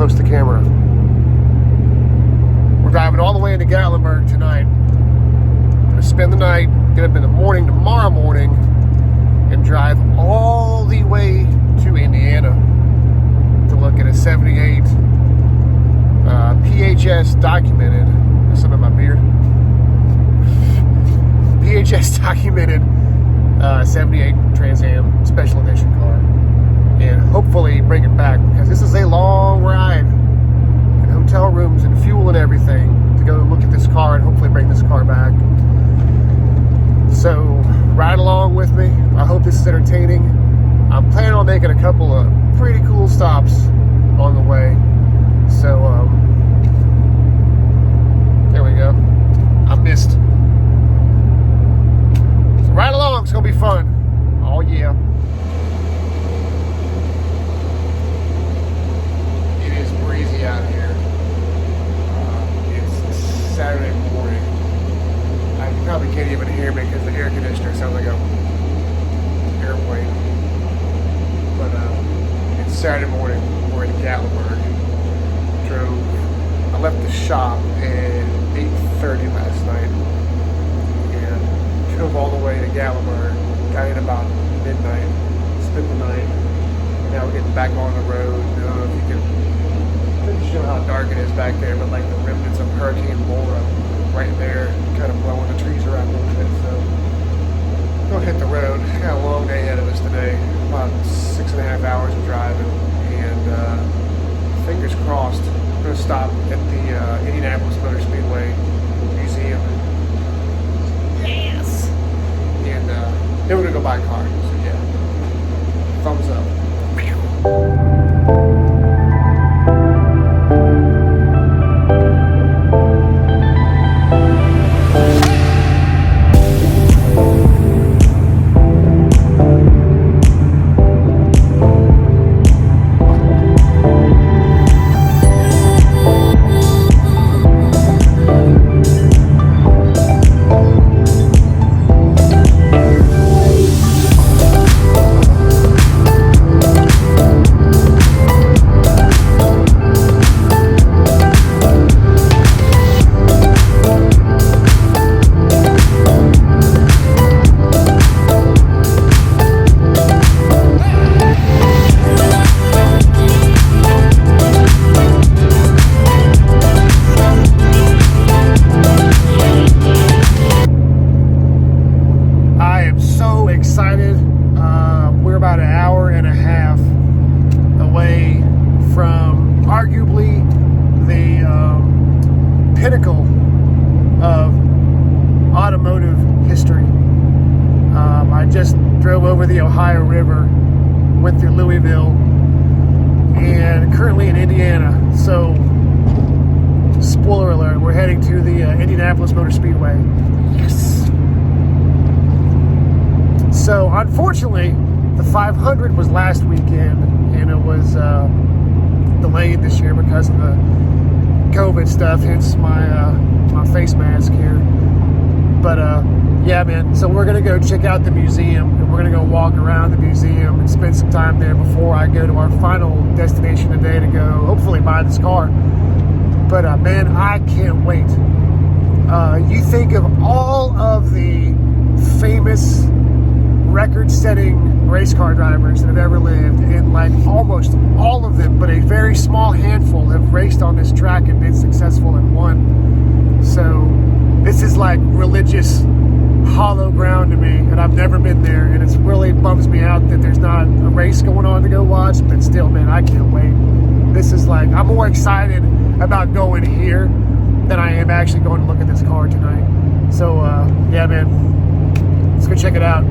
close to the camera. We're driving all the way into Gatlinburg tonight. Gonna spend the night, get up in the morning tomorrow morning, and drive all the way to Indiana to look at a 78 PHS documented. There's something in my beard. PHS documented 78 Trans Am Special Edition car, and hopefully bring it back, because this is a long ride and hotel rooms and fuel and everything to go look at this car and hopefully bring this car back. So ride along with me. I hope this is entertaining. I'm planning on making a couple of pretty cool stops on the way. So there we go. I missed. So ride along. It's gonna be fun. Oh yeah. It is breezy out here. It's Saturday morning. You probably can't even hear me because the air conditioner sounds like an airplane. But it's Saturday morning. We're in Gatlinburg. I left the shop at 8:30 last night and drove all the way to Gatlinburg. Got in about midnight, spent the night. Now we're getting back on the road. I don't know if you can show how dark it is back there, but like the remnants of Hurricane Laura right there, kind of blowing the trees around a little bit. So we'll hit the road. Got a long day ahead of us today, about 6.5 hours of driving, and fingers crossed. We're going to stop at the Indianapolis Motor Speedway Museum. Yes! And then we're going to go buy a car. So yeah, thumbs up. Indianapolis Motor Speedway. Yes! So, unfortunately, the 500 was last weekend, and it was delayed this year because of the COVID stuff, hence my face mask here. But, yeah, man, so we're going to go check out the museum, and we're going to go walk around the museum and spend some time there before I go to our final destination today to go, hopefully, buy this car. But, man, I can't wait. You think of all of the famous record-setting race car drivers that have ever lived, and like almost all of them, but a very small handful have raced on this track and been successful and won. So this is like religious hollow ground to me, and I've never been there, and it really bums me out that there's not a race going on to go watch, but still, man, I can't wait. This is like, I'm more excited about going here than I am actually going to look at this car tonight. So, yeah, man, let's go check it out.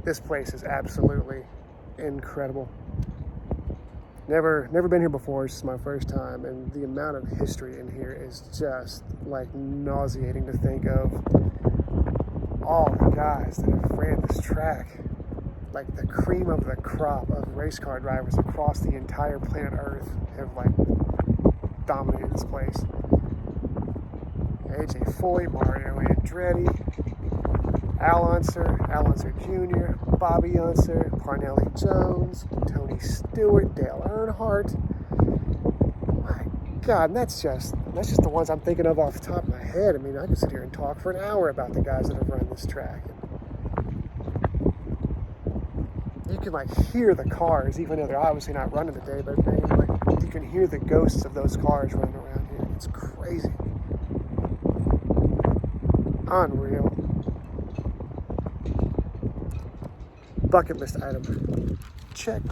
This place is absolutely incredible. Never been here before. This is my first time, and the amount of history in here is just like nauseating to think of. All the guys that have ran this track, like the cream of the crop of race car drivers across the entire planet Earth, have like dominated this place. AJ Foyt, Mario Andretti, Al Unser Jr., Bobby Unser, Parnelli Jones, Tony Stewart, Dale Earnhardt. My God, and that's just the ones I'm thinking of off the top of my head. I mean, I could sit here and talk for an hour about the guys that have run this track. You can like hear the cars, even though they're obviously not running today, but man, like you can hear the ghosts of those cars running around here. It's crazy. Unreal. Bucket list item. Check.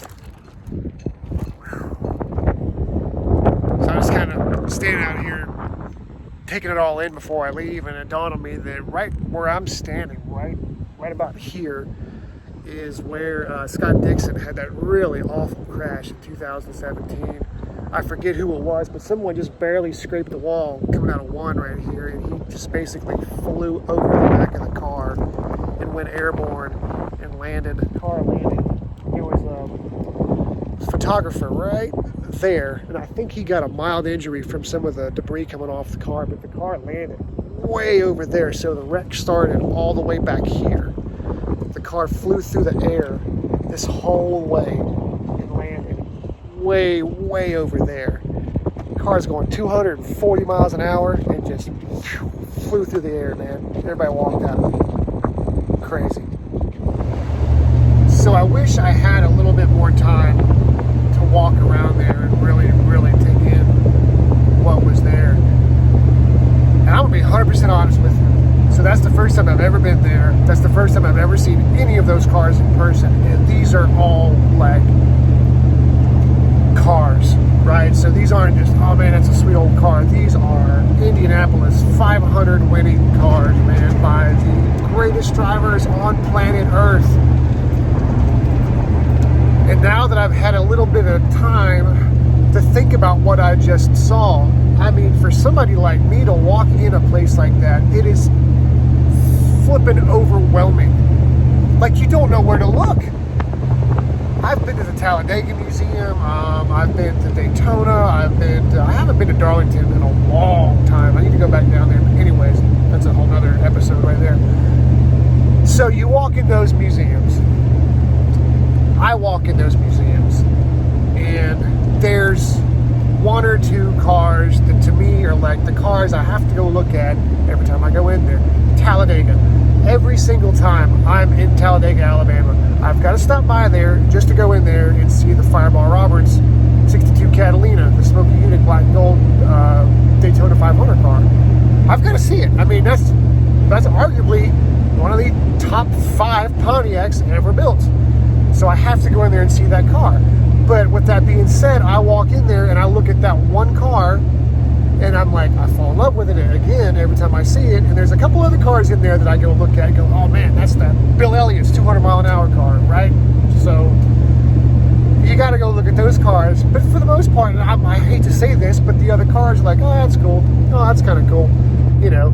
So I was kind of standing out here taking it all in before I leave, and it dawned on me that right where I'm standing, right about here, is where Scott Dixon had that really awful crash in 2017. I forget who it was, but someone just barely scraped the wall coming out of one right here, and he just basically flew over the back of the car and went airborne and landed. The car landed. It was a photographer right there, and I think he got a mild injury from some of the debris coming off the car, but the car landed way over there, so the wreck started all the way back here. The car flew through the air this whole way and landed way over there. The car's going 240 miles an hour and just flew through the air, man. Everybody walked out. Crazy. So I wish I had a little bit more time to walk around there and really take in what was there. And I'm going to be 100% honest with you. So that's the first time I've ever been there. That's the first time I've ever seen any of those cars in person. And these are all like cars, right? So these aren't just, oh man, that's a sweet old car. These are Indianapolis 500 winning cars, man, by the greatest drivers on planet Earth. And now that I've had a little bit of time to think about what I just saw, I mean, for somebody like me to walk in a place like that, it is flipping overwhelming. Like, you don't know where to look. I've been to the Talladega Museum, I've been to Daytona, I haven't been to Darlington in a long time. I need to go back down there, but anyways, that's a whole nother episode right there. So you walk in those museums, I walk in those museums, and there's one or two cars that to me are like the cars I have to go look at every time I go in there. Talladega. Every single time I'm in Talladega, Alabama, I've got to stop by there just to go in there and see the Fireball Roberts 62 Catalina, the Smoky Unique Black and Gold Daytona 500 car. I've got to see it. I mean, that's arguably one of the top 5 Pontiacs ever built. So I have to go in there and see that car. But with that being said, I walk in there and I look at that one car and I'm like, I fall in love with it again every time I see it. And there's a couple other cars in there that I go look at and go, oh man, that's that Bill Elliott's 200 mile an hour car, right? So you got to go look at those cars. But for the most part, I hate to say this, but the other cars are like, oh, that's cool. Oh, that's kind of cool. You know,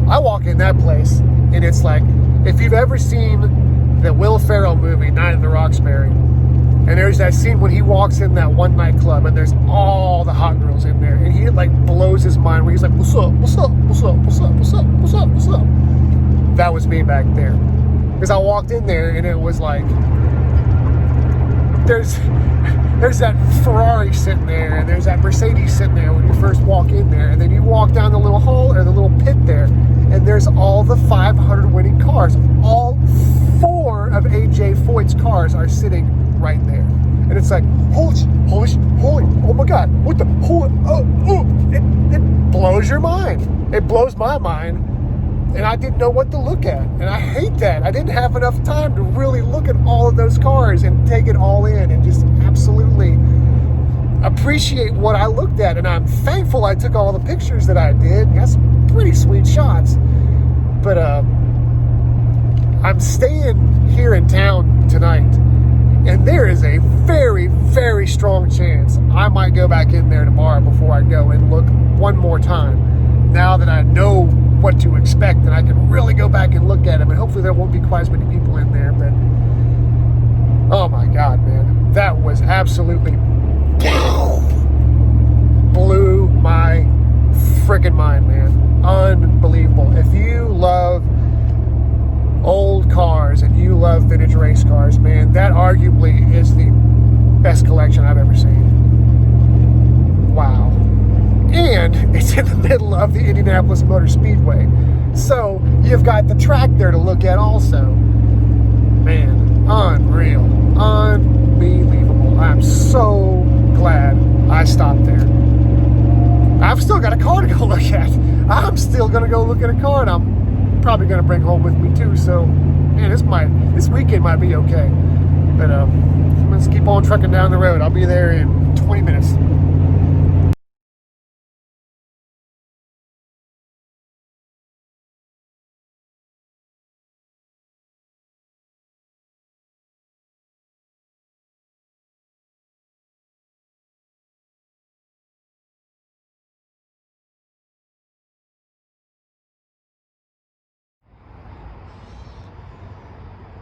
I walk in that place and it's like, if you've ever seen the Will Ferrell movie, Night at the Roxbury, and there's that scene when he walks in that one nightclub and there's all the hot girls in there and he like blows his mind where he's like, what's up, what's up, what's up, what's up, what's up, what's up, what's up? That was me back there. Because I walked in there and it was like, there's that Ferrari sitting there and there's that Mercedes sitting there when you first walk in there, and then you walk down the little hall or the little pit there and there's all the 500 winning cars. All 4 of AJ Foyt's cars are sitting right there. And it's like, holy, oh my God, what the, it blows your mind. It blows my mind. And I didn't know what to look at. And I hate that. I didn't have enough time to really look at all of those cars and take it all in and just absolutely appreciate what I looked at. And I'm thankful I took all the pictures that I did. Got some pretty sweet shots. But I'm staying here in town tonight, and there is a very, very strong chance I might go back in there tomorrow before I go and look one more time. Now that I know what to expect, and I can really go back and look at them, and hopefully there won't be quite as many people in there. But oh my God, man, that was absolutely blew my freaking mind, man. Unbelievable. If you love old cars and you love vintage race cars, man, that arguably is the best collection I've ever seen. Wow. And it's in the middle of the Indianapolis Motor Speedway, so you've got the track there to look at also. Man, unreal, unbelievable. I'm so glad I stopped there. I've still got a car to go look at. I'm still gonna go look at a car, and I'm probably gonna bring home with me too. So, man, this weekend might be okay. But let's keep on trucking down the road. I'll be there in 20 minutes.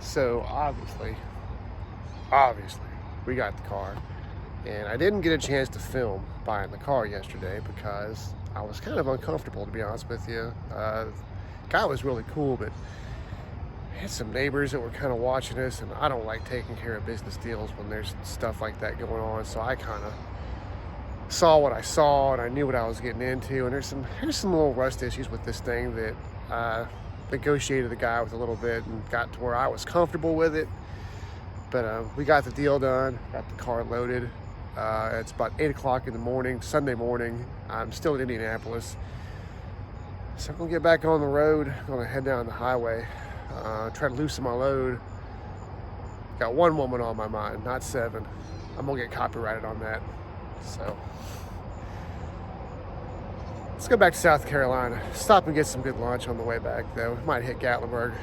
So obviously, we got the car, and I didn't get a chance to film buying the car yesterday because I was kind of uncomfortable, to be honest with you. The guy was really cool, but I had some neighbors that were kind of watching us, and I don't like taking care of business deals when there's stuff like that going on. So I kind of saw what I saw, and I knew what I was getting into. And here's some little rust issues with this thing that negotiated the guy with a little bit and got to where I was comfortable with it. But we got the deal done, got the car loaded. It's about 8 o'clock in the morning, Sunday morning. I'm still in Indianapolis. So I'm gonna get back on the road. I'm gonna head down the highway, try to loosen my load. Got one woman on my mind, not 7. I'm gonna get copyrighted on that. So let's go back to South Carolina. Stop and get some good lunch on the way back, though. Might hit Gatlinburg,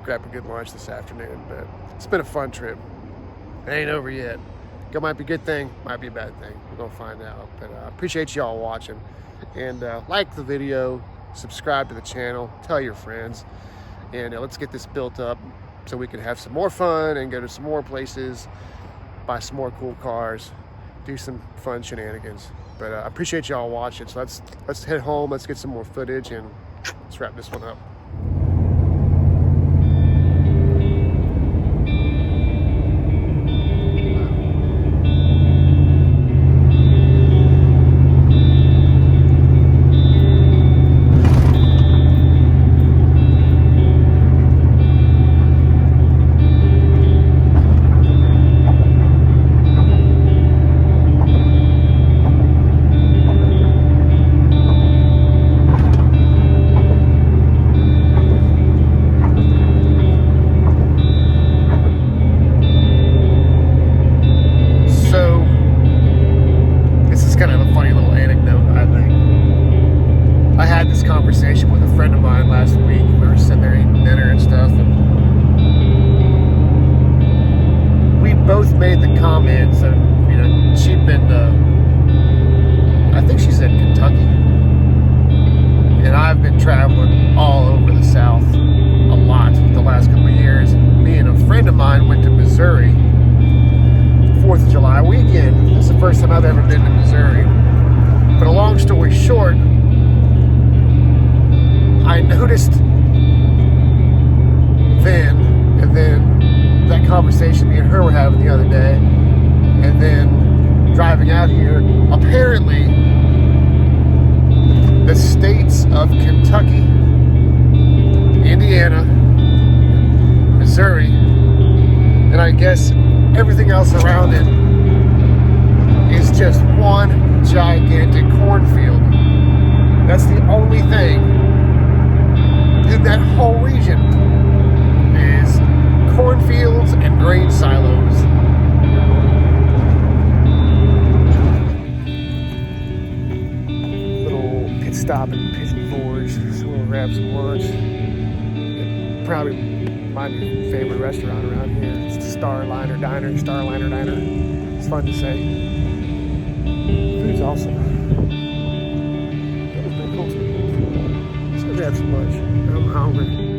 grab a good lunch this afternoon. But it's been a fun trip. It ain't over yet. It might be a good thing, might be a bad thing. We're gonna find out. But I appreciate y'all watching. And like the video, subscribe to the channel, tell your friends. And let's get this built up so we can have some more fun and go to some more places, buy some more cool cars, do some fun shenanigans. But I appreciate y'all watching. So let's head home. Let's get some more footage, and let's wrap this one up. Conversation with a friend of mine last week. We were sitting there eating dinner and stuff, and we both made the comments that, you know, she'd been to, I think she said Kentucky, and I've been traveling all over the South a lot the last couple of years. And me and a friend of mine went to Missouri for 4th of July weekend. This is the first time I've ever been to Missouri. But a long story short, I noticed then, and then that conversation me and her were having the other day, and then driving out here, apparently the states of Kentucky, Indiana, Missouri, and I guess everything else around it is just one gigantic cornfield. That's the only thing in that whole region is cornfields and grain silos. Little pit stop in Pigeon Forge, so we'll grab some lunch. Probably my favorite restaurant around here. It's the Starliner Diner. It's fun to say. Food's awesome. That was pretty cool too. Let's go grab some lunch. I'm hungry.